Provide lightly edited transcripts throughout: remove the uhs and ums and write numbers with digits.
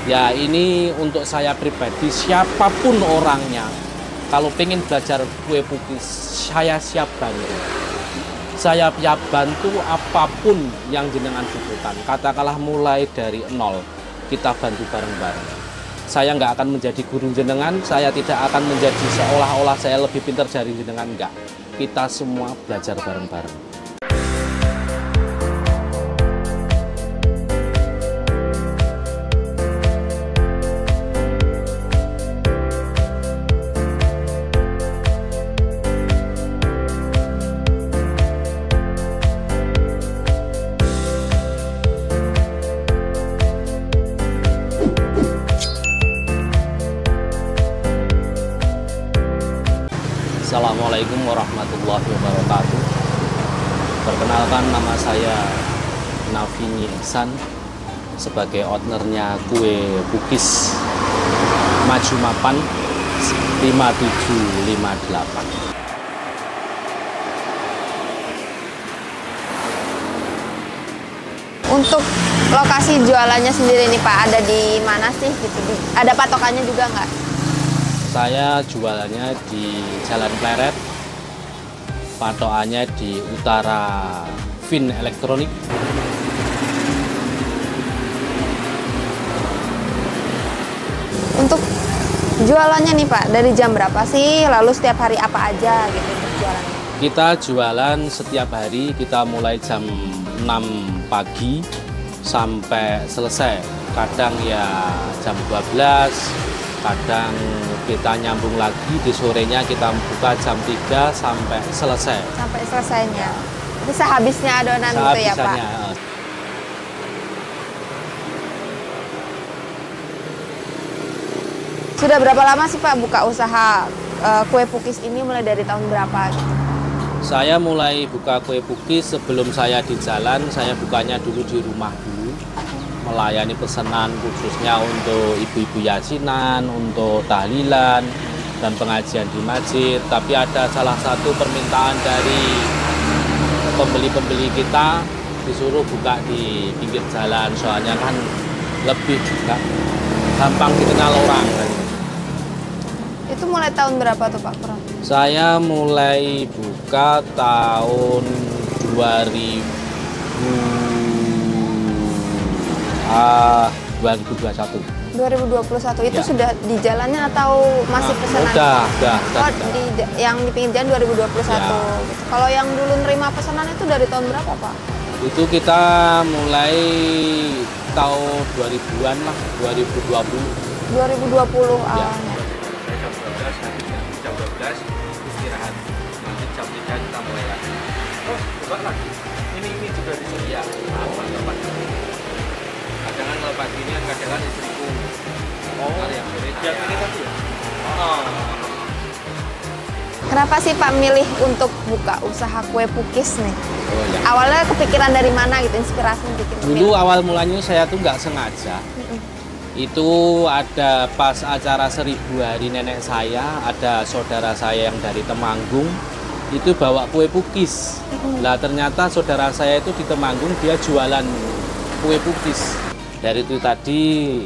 Ya ini untuk saya pribadi, siapapun orangnya, kalau pengen belajar kue pukis, saya siap bantu. Saya siap bantu apapun yang jenengan butuhkan. Katakanlah mulai dari nol, kita bantu bareng-bareng. Saya nggak akan menjadi guru jenengan, saya tidak akan menjadi seolah-olah saya lebih pintar dari jenengan, enggak. Kita semua belajar bareng-bareng. Assalamualaikum warahmatullahi wabarakatuh. Perkenalkan, nama saya Navini Ihsan sebagai ownernya kue pukis Maju Mapan 5758. Untuk lokasi jualannya sendiri nih Pak, ada di mana sih gitu? Ada patokannya juga nggak? Saya jualannya di Jalan Pleret, patokannya di utara Vin Elektronik. Untuk jualannya nih Pak, dari jam berapa sih? Lalu setiap hari apa aja gitu untuk jualannya? Kita jualan setiap hari, kita mulai jam 6 pagi sampai selesai. Kadang ya jam 12, kadang kita nyambung lagi di sorenya, kita buka jam 3 sampai selesai. Sampai selesainya. Itu sehabisnya adonan gitu ya Pak? Sudah berapa lama sih Pak buka usaha kue pukis ini, mulai dari tahun berapa gitu? Saya mulai buka kue pukis sebelum saya di jalan, saya bukanya dulu di rumah dulu. Melayani pesanan khususnya untuk ibu-ibu yasinan, untuk tahlilan, dan pengajian di masjid. Tapi ada salah satu permintaan dari pembeli-pembeli kita, disuruh buka di pinggir jalan, soalnya kan lebih gampang dikenal orang. Itu mulai tahun berapa tuh Pak kurang? Saya mulai buka tahun 2021. Itu ya. Sudah di jalannya atau masih pesanan? Udah. Oh, yang di pinggir jalan 2021 ya. Gitu. Kalau yang dulu nerima pesanan itu dari tahun berapa Pak? Itu kita mulai tahun 2000-an lah, 2020. 2020 awalnya. Jam 12 istirahat, nanti jam 3 kita mulai lagi. Oh, buat lagi. Ini juga disediakan. Lepas. Kadang lepas ini, kadang istriku. Oh, yang ini tadi ya? Oh. Kenapa sih Pak milih untuk buka usaha kue pukis nih? Oh, ya. Awalnya kepikiran dari mana gitu, inspirasi bikin? Dulu awal mulanya saya tuh nggak sengaja. Itu ada pas acara 1000 hari nenek saya, ada saudara saya yang dari Temanggung, itu bawa kue pukis. Nah ternyata saudara saya itu di Temanggung, dia jualan kue pukis. Dari itu tadi,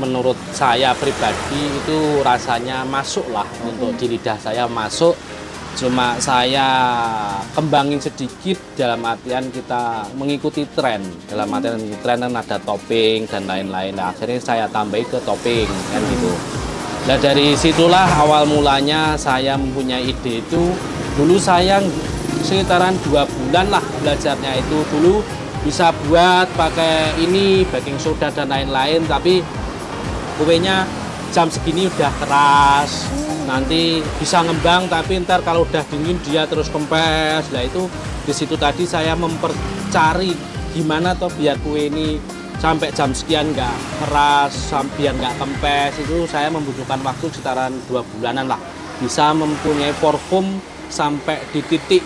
menurut saya pribadi itu rasanya masuk lah, untuk di lidah saya masuk. Cuma saya kembangin sedikit dalam artian kita mengikuti tren. Dalam artian tren kan ada topping dan lain-lain. Nah, akhirnya saya tambahin ke topping kan gitu. Nah dari situlah awal mulanya saya mempunyai ide itu. Dulu saya sekitaran 2 bulan lah belajarnya itu. Dulu bisa buat pakai ini baking soda dan lain-lain, tapi kuenya jam segini udah keras. Nanti bisa ngembang, tapi ntar kalau udah dingin dia terus kempes. Nah itu di situ tadi saya mempercari gimana toh biar kue ini sampai jam sekian nggak keras, biar nggak kempes. Itu saya membutuhkan waktu sekitaran 2 bulanan lah, bisa mempunyai form sampai di titik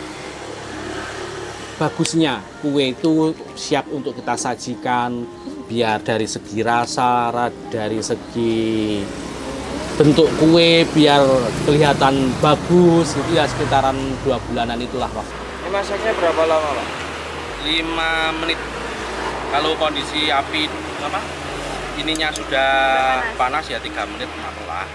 bagusnya kue itu siap untuk kita sajikan, biar dari segi rasa, dari segi bentuk kue biar kelihatan bagus gitu ya, sekitaran 2 bulanan itulah Pak. Ini masaknya berapa lama Pak? 5 menit. Kalau kondisi api apa? ininya sudah panas ya 3 menit taruhlah.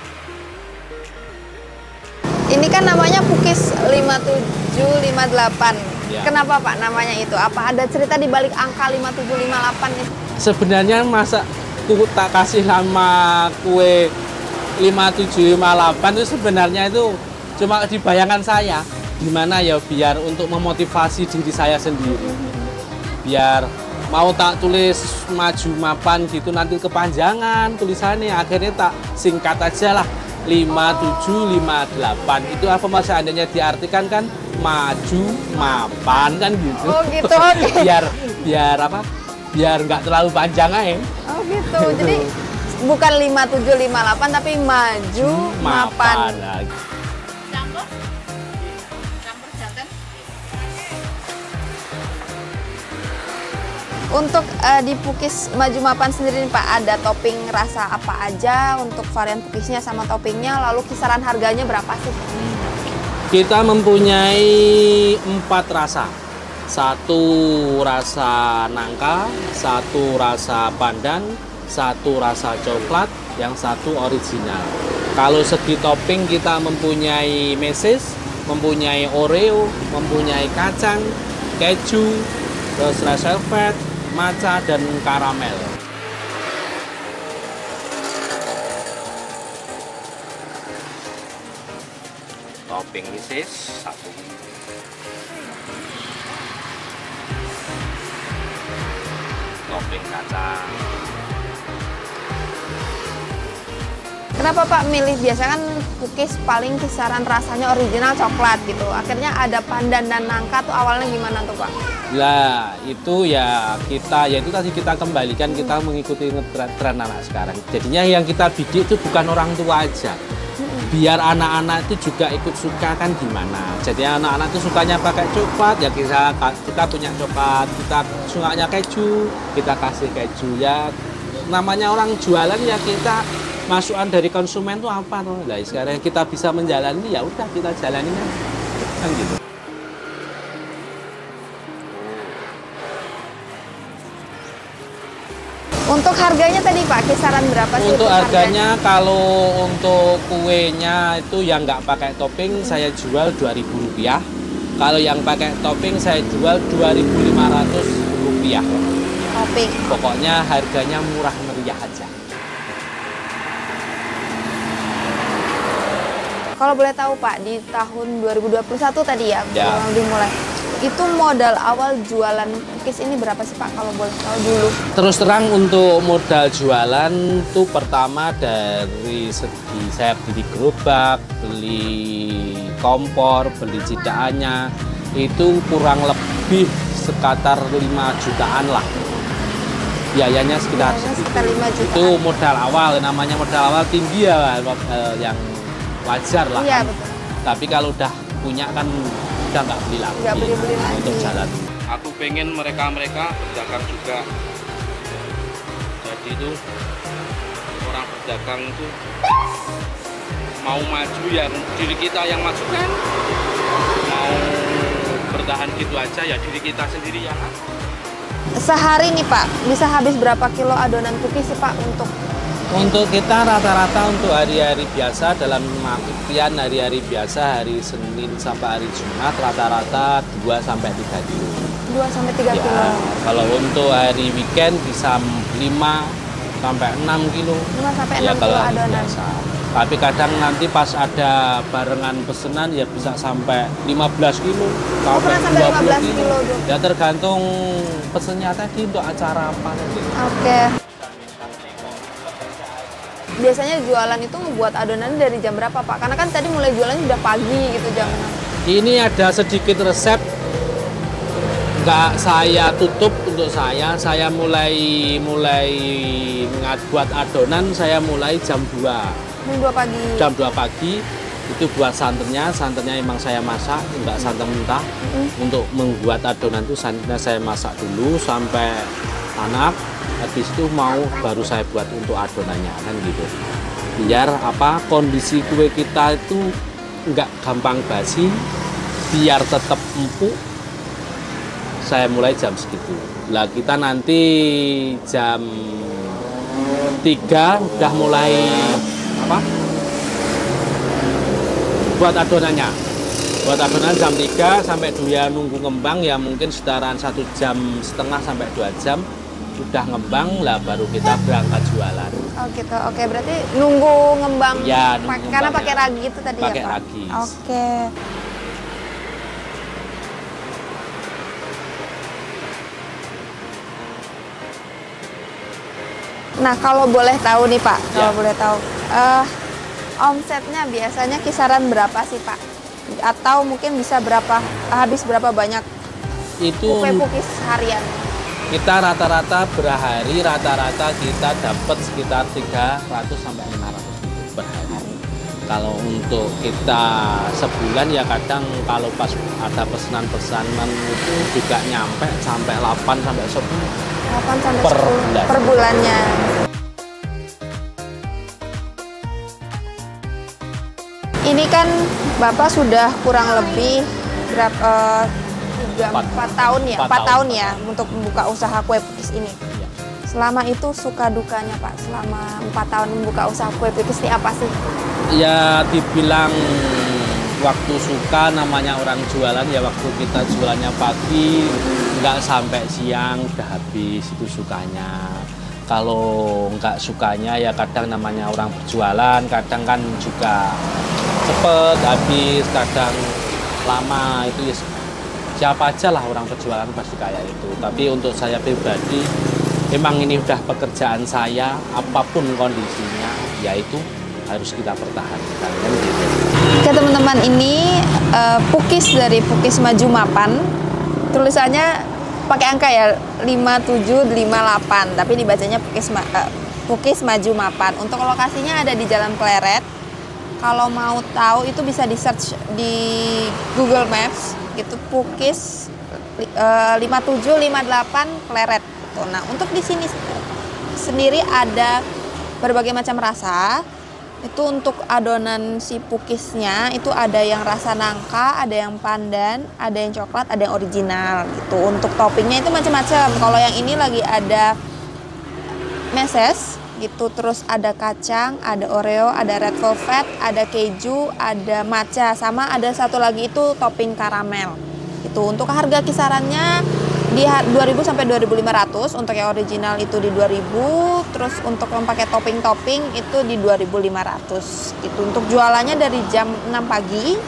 Ini kan namanya Pukis 5758. Ya. Kenapa Pak namanya itu? Apa ada cerita di balik angka 5758 itu? Sebenarnya masa tak kasih nama kue 5758 itu sebenarnya itu cuma di bayangan saya. Gimana ya biar untuk memotivasi diri saya sendiri. Biar mau tak tulis maju mapan gitu nanti kepanjangan tulisannya, akhirnya tak singkat aja lah 5758. Itu apa seandainya diartikan kan maju mapan kan gitu. Oh gitu, oke. biar apa? Biar nggak terlalu panjang aja. Oh gitu. Jadi bukan 5758 tapi maju mapan. Untuk di Pukis Maju Mapan sendiri nih Pak, ada topping rasa apa aja untuk varian pukisnya sama toppingnya, lalu kisaran harganya berapa sih? Kita mempunyai 4 rasa. 1 rasa nangka, 1 rasa pandan, 1 rasa coklat, yang 1 original. Kalau segi topping kita mempunyai meses, mempunyai oreo, mempunyai kacang, keju, terus red velvet, matcha, dan karamel. Topping meses 1. Topping kacang. Kenapa Pak milih? Biasa kan Pukis paling kisaran rasanya original coklat gitu. Akhirnya ada pandan dan nangka tuh awalnya gimana tuh Pak? Lah itu ya kita, ya itu tadi kita kembalikan, kita mengikuti tren anak sekarang. Jadinya yang kita bidik itu bukan orang tua aja, biar anak-anak itu juga ikut suka kan gimana. Jadi anak-anak itu sukanya pakai coklat, ya kita punya coklat, kita sukanya keju, kita kasih keju. Ya namanya orang jualan ya kita masukan dari konsumen tuh apa tuh. Lah sekarang kita bisa menjalani, ya udah kita jalanin kan gitu. Untuk harganya tadi Pak, kisaran berapa sih? Untuk harganya kalau untuk kuenya itu yang nggak pakai topping saya jual Rp2.000. Kalau yang pakai topping saya jual Rp2.500. Topping. Pokoknya harganya murah meriah aja. Kalau boleh tahu Pak, di tahun 2021 tadi ya, Ya. dimulai. Itu modal awal jualan Pukis ini berapa sih Pak, kalau boleh tahu dulu? Terus terang untuk modal jualan tuh pertama dari segi saya beli gerobak, beli kompor, beli cidaannya, itu kurang lebih sekitar 5 jutaan lah. Biayanya sekitar Sekitar 5 jutaan. Itu modal awal, namanya modal awal tinggi ya, yang wajar lah. Iya, kan. betul. Tapi kalau udah punya kan udah nggak beli lagi. Nggak beli-beli lagi. Untuk jalan. Aku pengen mereka berdagang juga. Jadi itu orang berdagang itu mau maju ya diri kita yang maju kan. Mau bertahan gitu aja ya diri kita sendiri yang Sehari nih Pak, bisa habis berapa kilo adonan Pukis sih Pak Untuk kita rata-rata untuk hari-hari biasa dalam artian hari-hari biasa hari Senin sampai hari Jumat rata-rata 2 sampai 3 kilo. 2 sampai 3 Ya, kilo. kalau untuk hari weekend bisa 5 sampai 6 kilo. 5 sampai 6 Ya kalau kilo hari adonan. biasa. Tapi kadang nanti pas ada barengan pesanan ya bisa sampai 15 kilo. Pernah sampai 15 kilo. Ya tergantung pesennya tadi untuk acara apa nanti. Oke. Biasanya jualan itu ngebuat adonan dari jam berapa Pak? Karena kan tadi mulai jualannya udah pagi gitu jam 6. Ini ada sedikit resep, nggak saya tutup untuk saya mulai buat adonan saya mulai jam 2. Jam 2 pagi. Jam 2 pagi itu buat santannya emang saya masak, nggak santan mentah. Untuk membuat adonan itu santannya saya masak dulu sampai panas. Habis itu mau baru saya buat untuk adonannya kan gitu. Biar apa kondisi kue kita itu nggak gampang basi, biar tetap empuk. Saya mulai jam segitu. Lah kita nanti jam 3 udah mulai apa? Buat adonannya. Buat adonan jam 3 sampai dia nunggu ngembang ya mungkin sekitaran 1,5 jam sampai 2 jam udah ngembang lah baru kita berangkat jualan. Oh gitu. Oke, berarti nunggu ngembang. Ya, karena pakai ragi itu tadi pakai ya, Pak? ragi. Oke. Nah, kalau boleh tahu nih Pak, kalau boleh tahu, omsetnya biasanya kisaran berapa sih Pak? Atau mungkin bisa habis berapa banyak Itu kue pukis harian? kita rata-rata berhari rata-rata kita dapat sekitar 300 sampai 500 ribu per hari. Kalau untuk kita sebulan ya kadang kalau pas ada pesanan-pesanan itu juga nyampe sampai 8 sampai 10. 8 sampai Per 10 bulan. per bulannya. Ini kan Bapak sudah kurang lebih berapa 4 tahun ya, 4 tahun ya untuk membuka usaha kue pukis ini. Ya. Selama itu suka dukanya Pak, selama 4 tahun membuka usaha kue pukis ini apa sih? Ya dibilang waktu suka namanya orang jualan ya waktu kita jualannya pagi nggak sampai siang udah habis itu sukanya. Kalau nggak sukanya ya kadang namanya orang berjualan kadang kan juga cepet habis kadang lama itu ya siapa aja lah orang berjualan pasti kayak itu. Tapi untuk saya pribadi memang ini udah pekerjaan saya apapun kondisinya yaitu harus kita pertahankan kan gitu. Oke teman-teman, ini pukis dari Pukis Maju Mapan. Tulisannya pakai angka ya 5758, tapi dibacanya Pukis Maju Mapan. Untuk lokasinya ada di Jalan Pleret. Kalau mau tahu itu bisa di search di Google Maps gitu, Pukis 5758 Pleret. Nah, untuk di sini sendiri ada berbagai macam rasa. Itu untuk adonan si pukisnya itu ada yang rasa nangka, ada yang pandan, ada yang coklat, ada yang original gitu. Untuk toppingnya itu macam-macam. Kalau yang ini lagi ada meses gitu, terus ada kacang, ada oreo, ada red velvet, ada keju, ada matcha, sama ada satu lagi itu topping karamel. Itu untuk harga kisarannya di 2.000 sampai 2.500, untuk yang original itu di 2.000, terus untuk yang pakai topping itu di 2.500 gitu. Untuk jualannya dari jam 6 pagi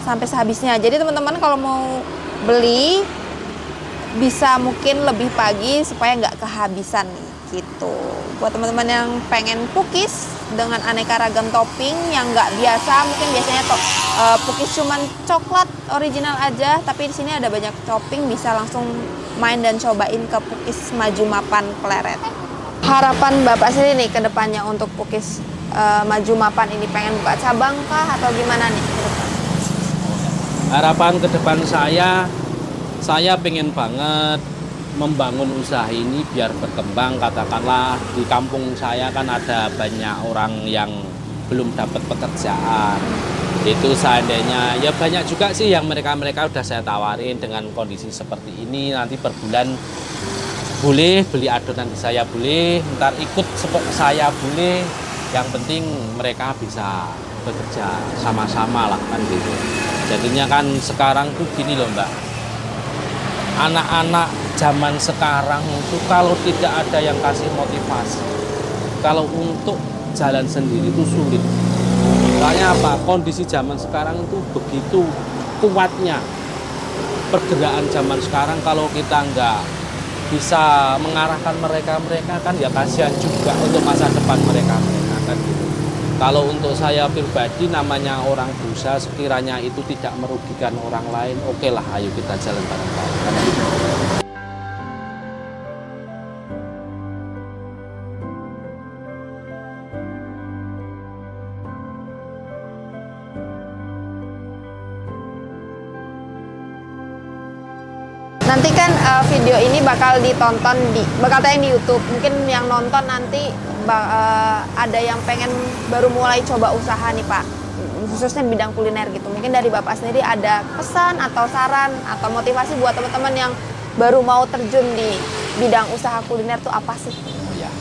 sampai sehabisnya. Jadi teman-teman kalau mau beli bisa mungkin lebih pagi supaya nggak kehabisan nih gitu. Buat teman-teman yang pengen pukis dengan aneka ragam topping yang nggak biasa, mungkin biasanya pukis cuman coklat original aja, tapi di sini ada banyak topping, bisa langsung main dan cobain ke Pukis Maju Mapan Pleret. Harapan Bapak sendiri nih ke depannya untuk Pukis Maju Mapan ini, pengen buka cabang kah atau gimana nih ke depan? Harapan ke depan saya pengen banget membangun usaha ini biar berkembang. Katakanlah di kampung saya kan ada banyak orang yang belum dapat pekerjaan. Itu seandainya ya banyak juga sih yang mereka udah saya tawarin dengan kondisi seperti ini, nanti per bulan boleh beli adonan di saya, boleh ntar ikut sepok saya, boleh, yang penting mereka bisa bekerja sama-sama lah kan gitu. Jadinya kan sekarang tuh gini loh Mbak, anak-anak zaman sekarang itu kalau tidak ada yang kasih motivasi, kalau untuk jalan sendiri itu sulit. Soalnya apa? Kondisi zaman sekarang itu begitu kuatnya pergerakan zaman sekarang. Kalau kita nggak bisa mengarahkan mereka kan ya kasihan juga untuk masa depan mereka kan gitu. Kalau untuk saya pribadi namanya orang berusaha, sekiranya itu tidak merugikan orang lain, oke lah, ayo kita jalan bareng-bareng kan gitu. Nanti kan video ini bakal tayang di YouTube. Mungkin yang nonton nanti ada yang pengen baru mulai coba usaha nih Pak, khususnya bidang kuliner gitu. Mungkin dari Bapak sendiri ada pesan atau saran atau motivasi buat teman-teman yang baru mau terjun di bidang usaha kuliner tuh apa sih? Ya.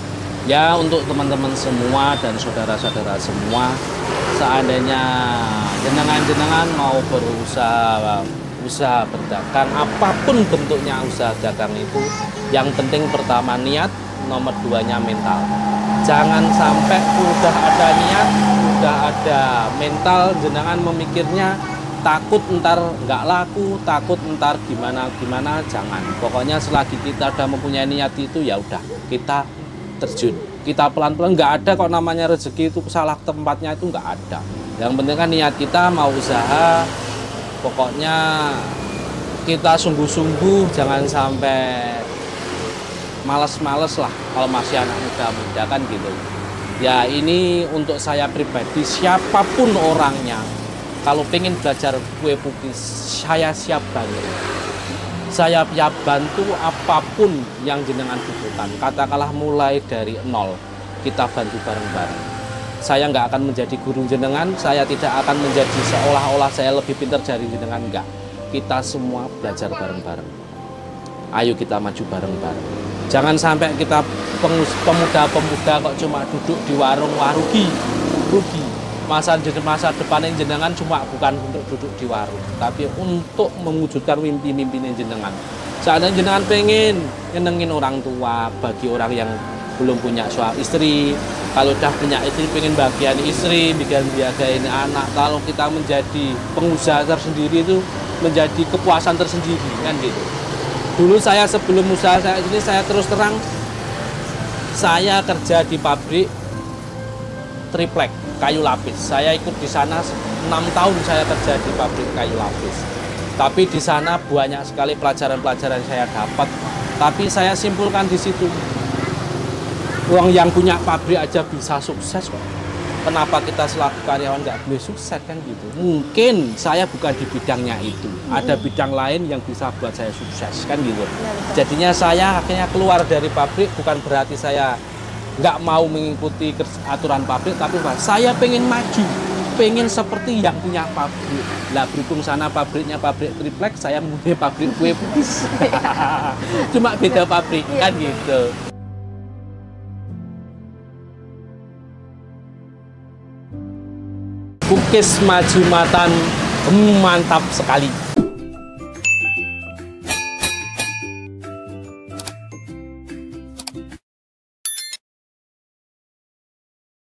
Ya, untuk teman-teman semua dan saudara-saudara semua, seandainya jenengan-jenengan mau usaha berdagang, apapun bentuknya usaha dagang itu, yang penting pertama niat, nomor duanya mental. Jangan sampai udah ada niat, udah ada mental, jenengan memikirnya takut ntar nggak laku, takut ntar gimana, jangan. Pokoknya selagi kita udah mempunyai niat itu, ya udah kita terjun, kita pelan-pelan. Nggak ada kok namanya rezeki itu salah tempatnya, itu nggak ada. Yang penting kan niat kita mau usaha, pokoknya kita sungguh-sungguh, jangan sampai males-males lah kalau masih anak muda kan gitu. Ya ini untuk saya pribadi, siapapun orangnya, kalau pengen belajar kue pukis, saya siap bantu. Saya siap bantu apapun yang jenengan butuhkan. Katakanlah mulai dari nol, kita bantu bareng-bareng. Saya nggak akan menjadi guru jenengan, saya tidak akan menjadi seolah-olah saya lebih pintar dari jenengan, enggak. Kita semua belajar bareng-bareng. Ayo kita maju bareng-bareng. Jangan sampai kita pemuda-pemuda kok cuma duduk di warung, rugi. Masa depannya jenengan cuma bukan untuk duduk di warung, tapi untuk mewujudkan mimpi-mimpinya jenengan. Seandainya jenengan pengen nyenengin orang tua, bagi orang yang belum punya suami istri, kalau udah punya istri pengen bagian istri, bikin anak. Kalau kita menjadi pengusaha tersendiri itu menjadi kepuasan tersendiri kan gitu. Dulu saya sebelum usaha saya ini, saya terus terang, saya kerja di pabrik triplek kayu lapis. Saya ikut di sana 6 tahun saya kerja di pabrik kayu lapis. Tapi di sana banyak sekali pelajaran-pelajaran saya dapat. Tapi saya simpulkan di situ, orang yang punya pabrik aja bisa sukses kok. Kenapa kita selaku karyawan nggak boleh sukses kan gitu? Mungkin saya bukan di bidangnya itu. Ada bidang lain yang bisa buat saya sukses kan gitu. Jadinya saya akhirnya keluar dari pabrik, bukan berarti saya nggak mau mengikuti aturan pabrik, tapi saya pengen maju, pengen seperti yang punya pabrik. Lah berhubung sana pabriknya pabrik triplek, saya mempunyai pabrik kue pukis. Cuma beda pabrik kan gitu. Pukis Majumatan mantap sekali.